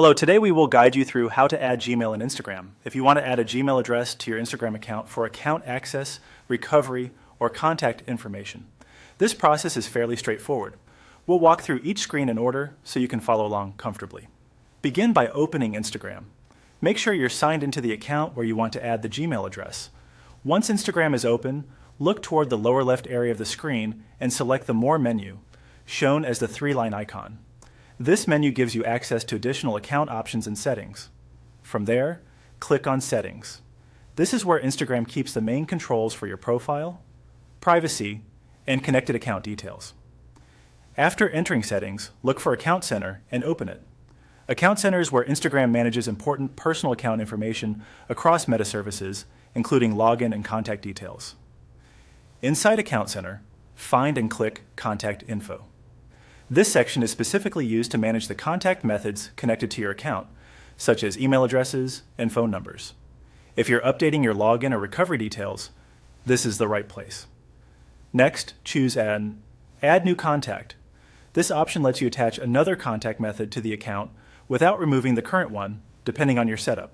Hello, today we will guide you through how to add Gmail and Instagram. If you want to add a Gmail address to your Instagram account for account access, recovery, or contact information. This process is fairly straightforward. We'll walk through each screen in order so you can follow along comfortably. Begin by opening Instagram. Make sure you're signed into the account where you want to add the Gmail address. Once Instagram is open, look toward the lower left area of the screen and select the More menu, shown as the three-line icon. This menu gives you access to additional account options and settings. From there, click on Settings. This is where Instagram keeps the main controls for your profile, privacy, and connected account details. After entering settings, look for Account Center and open it. Account Center is where Instagram manages important personal account information across meta services, including login and contact details. Inside Account Center, find and click Contact Info. This section is specifically used to manage the contact methods connected to your account, such as email addresses and phone numbers. If you're updating your login or recovery details, this is the right place. Next, choose Add New Contact. This option lets you attach another contact method to the account without removing the current one, depending on your setup.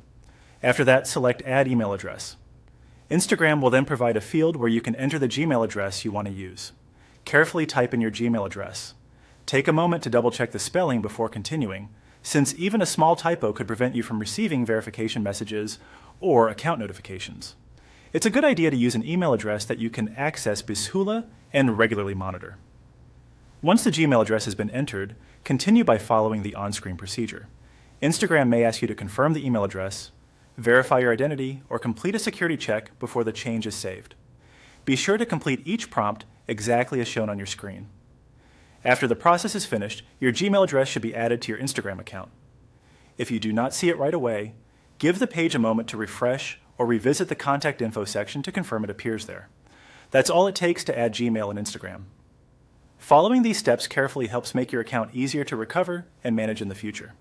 After that, select Add Email Address. Instagram will then provide a field where you can enter the Gmail address you want to use. Carefully type in your Gmail address. Take a moment to double-check the spelling before continuing, since even a small typo could prevent you from receiving verification messages or account notifications. It's a good idea to use an email address that you can access Bismillah and regularly monitor. Once the Gmail address has been entered, continue by following the on-screen procedure. Instagram may ask you to confirm the email address, verify your identity, or complete a security check before the change is saved. Be sure to complete each prompt exactly as shown on your screen. After the process is finished, your Gmail address should be added to your Instagram account. If you do not see it right away, give the page a moment to refresh or revisit the contact info section to confirm it appears there. That's all it takes to add Gmail and Instagram. Following these steps carefully helps make your account easier to recover and manage in the future.